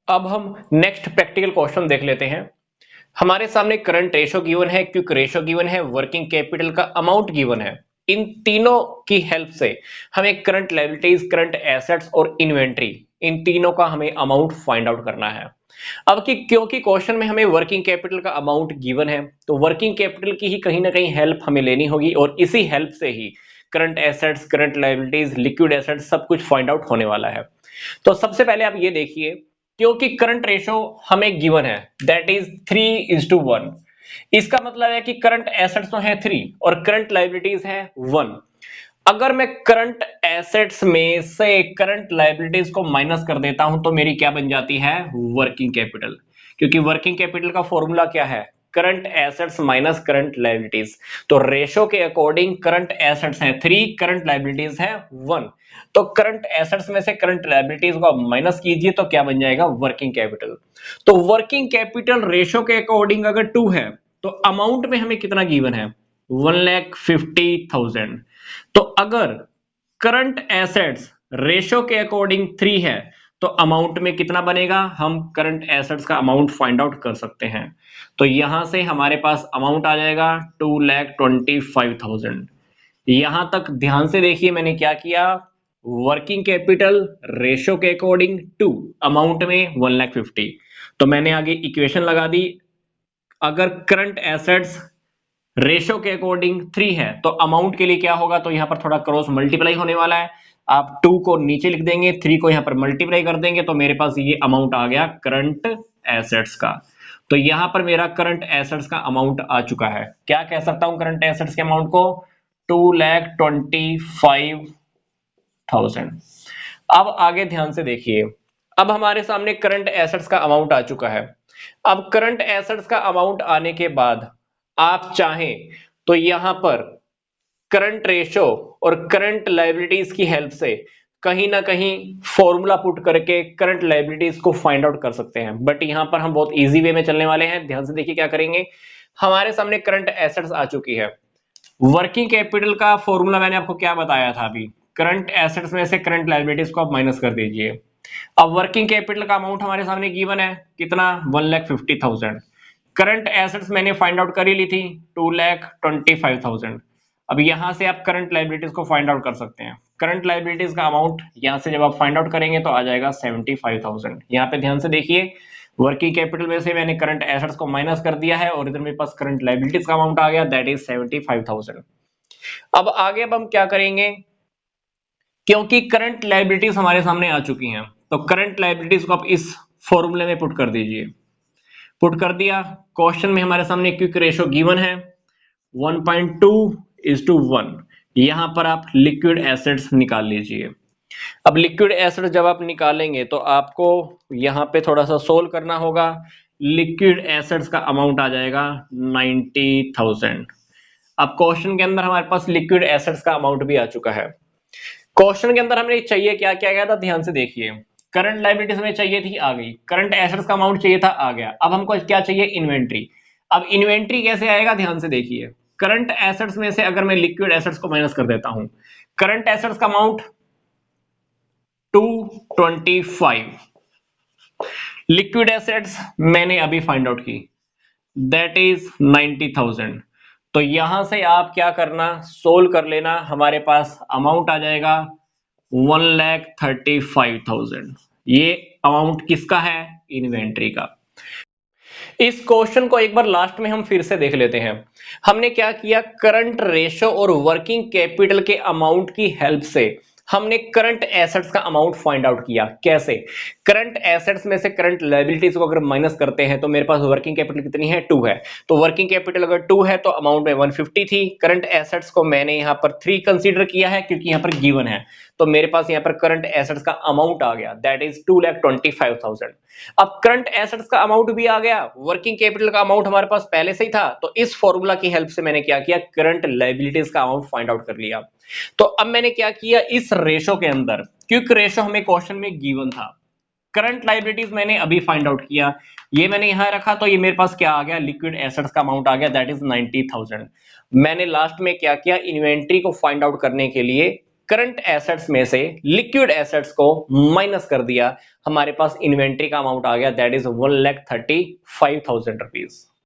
अब हम next practical question देख लेते हैं। हमारे सामने करंट रेशो गिवन है, क्विक रेशो गिवन है, वर्किंग कैपिटल का अमाउंट गिवन है। इन तीनों की हेल्प से हमें करंट लायबिलिटीज, करंट एसेट्स और इन्वेंट्री, इन तीनों का हमें अमाउंट फाइंड आउट करना है। अब कि क्योंकि क्वेश्चन में हमें वर्किंग कैपिटल का अमाउंट गिवन है, तो वर्किंग कैपिटल की ही कहीं ना कहीं हेल्प हमें लेनी होगी और इसी हेल्प से ही current assets, current liabilities, liquid assets सब कुछ फाइंड आउट होने वाला है। तो सबसे पहले आप ये देखिए, क्योंकि करंट रेशो हमें गिवन है, दैट इज 3:1। इसका मतलब है कि करंट एसेट्स तो है 3 और करंट लायबिलिटीज है 1। अगर मैं करंट एसेट्स में से करंट लायबिलिटीज को माइनस कर देता हूं तो मेरी क्या बन जाती है, वर्किंग कैपिटल। क्योंकि वर्किंग कैपिटल का फॉर्मूला क्या है, current assets minus current liabilities. तो रेशो के अकॉर्डिंग करंट एसेट्स है 3, करंट लायबिलिटीज है 1। तो करंट एसेट्स में से करंट लायबिलिटीज को माइनस कीजिए तो क्या बन जाएगा, वर्किंग कैपिटल। तो वर्किंग कैपिटल रेशो के अकॉर्डिंग अगर 2 है तो अमाउंट में हमें कितना गिवन है, 1,50,000। तो अगर करंट एसेट्स रेशो के अकॉर्डिंग 3 है तो अमाउंट में कितना बनेगा, हम करंट एसेट्स का अमाउंट फाइंड आउट कर सकते हैं। तो यहां से हमारे पास अमाउंट आ जाएगा 2,25,000। यहां तक ध्यान से देखिए, मैंने क्या किया, वर्किंग कैपिटल रेशो के अकॉर्डिंग 2, अमाउंट में 1,50,000। तो मैंने आगे इक्वेशन लगा दी। अगर करंट एसेट्स रेशो के अकॉर्डिंग 3 है तो अमाउंट के लिए क्या होगा, तो यहां पर थोड़ा क्रॉस मल्टीप्लाई होने वाला है। आप 2 को नीचे लिख देंगे, 3 को यहां पर मल्टीप्लाई कर देंगे, तो मेरे पास ये अमाउंट आ गया करंट एसेट्स का। तो यहां पर मेरा करंट एसेट्स का अमाउंट आ चुका है। क्या कह सकता हूं करंट एसेट्स के अमाउंट को, 2,25,000। अब आगे ध्यान से देखिए, अब हमारे सामने करंट एसेट्स का अमाउंट आ चुका है। अब करंट एसेट्स का अमाउंट आने के बाद आप चाहें तो यहां पर करंट रेशो और करंट लायबिलिटीज की हेल्प से कहीं ना कहीं फॉर्मूला पुट करके करंट लायबिलिटीज को फाइंड आउट कर सकते हैं। बट यहां पर हम बहुत इजी वे में चलने वाले हैं। ध्यान से देखिए क्या करेंगे। हमारे सामने करंट एसेट्स आ चुकी है। वर्किंग कैपिटल का फॉर्मूला मैंने आपको क्या बताया था अभी, करंट एसेट्स में से करंट लायबिलिटीज को आप माइनस कर दीजिए। अब वर्किंग कैपिटल का अमाउंट हमारे सामने गिवन है कितना, 1,50,000। करंट एसेट्स मैंने फाइंड आउट कर ही ली थी, 2,25,000। अब यहां से आप करंट लायबिलिटीज को फाइंड आउट कर सकते हैं। करंट लायबिलिटीज का अमाउंट यहां से जब आप फाइंड आउट करेंगे तो आ जाएगा 75,000। यहाँ पे ध्यान से देखिए, वर्किंग कैपिटल में से मैंने करंट एसेट्स को माइनस कर दिया है और इधर मेरे पास करंट लायबिलिटीज का अमाउंट आ गया, दैट इज 75,000। अब आगे अब हम क्या करेंगे, क्योंकि करंट लायबिलिटीज हमारे सामने आ चुकी हैं तो करंट लायबिलिटीज को आप इस फॉर्मूले में पुट कर दीजिए। पुट कर दिया। क्वेश्चन में हमारे सामने क्विक रेशो गिवन है 1.2:1। यहां पर आप लिक्विड एसिड्स निकाल लीजिए। अब लिक्विड एसिड जब आप निकालेंगे तो आपको यहां पे थोड़ा सा सोल्व करना होगा। लिक्विड एसिड्स का अमाउंट आ जाएगा 90,000। अब क्वेश्चन के अंदर हमारे पास लिक्विड एसिड्स का अमाउंट भी आ चुका है। क्वेश्चन के अंदर हमने चाहिए क्या क्या गया था, ध्यान से देखिए। करंट लायबिलिटीज हमें चाहिए थी, आ गई। करंट एसेट्स का अमाउंट चाहिए था, आ गया। अब हमको क्या चाहिए, इन्वेंट्री। अब इन्वेंट्री कैसे आएगा, ध्यान से देखिए। करंट एसेट्स में से अगर मैं लिक्विड एसेट्स को माइनस कर देता हूं, करंट एसेट्स का अमाउंट 225, लिक्विड एसेट्स मैंने अभी फाइंड आउट की, दैट इज 90,000। तो यहां से आप क्या करना, सोल्व कर लेना, हमारे पास अमाउंट आ जाएगा 1,35,000। ये अमाउंट किसका है, इन्वेंट्री का। इस क्वेश्चन को एक बार लास्ट में हम फिर से देख लेते हैं। हमने क्या किया, करंट रेशो और वर्किंग कैपिटल के अमाउंट की हेल्प से हमने करंट एसेट्स का अमाउंट फाइंड आउट किया। कैसे, करंट एसेट्स में से करंट लायबिलिटीज को अगर माइनस करते हैं तो मेरे पास वर्किंग कैपिटल कितनी है, 2 है। तो वर्किंग कैपिटल अगर 2 है तो अमाउंट में 150 थी। करंट एसेट्स को मैंने यहां पर 3 कंसीडर किया है क्योंकि यहां पर गिवन है। तो मेरे पास यहां पर करंट एसेट्स का अमाउंट आ गया, दैट इज 2,25,000। अब करंट एसेट्स का अमाउंट भी आ गया, वर्किंग कैपिटल का अमाउंट हमारे पास पहले से ही था, तो इस फॉर्मूला की हेल्प से मैंने क्या किया, करंट लायबिलिटीज का अमाउंट फाइंड आउट कर लिया। तो अब मैंने क्या किया, इस रेशो के अंदर, क्विक रेशो हमें क्वेश्चन में गिवन था, करंट लायबिलिटीज मैंने अभी फाइंड आउट किया, ये मैंने यहां रखा, तो ये मेरे पास क्या आ गया, लिक्विड एसेट्स का अमाउंट आ गया, दैट इज 90,000। मैंने लास्ट में क्या किया, इन्वेंट्री को फाइंड आउट करने के लिए करंट एसेट्स में से लिक्विड एसेट्स को माइनस कर दिया, हमारे पास इन्वेंट्री का अमाउंट आ गया दैट इज 1,35,000 रुपीज।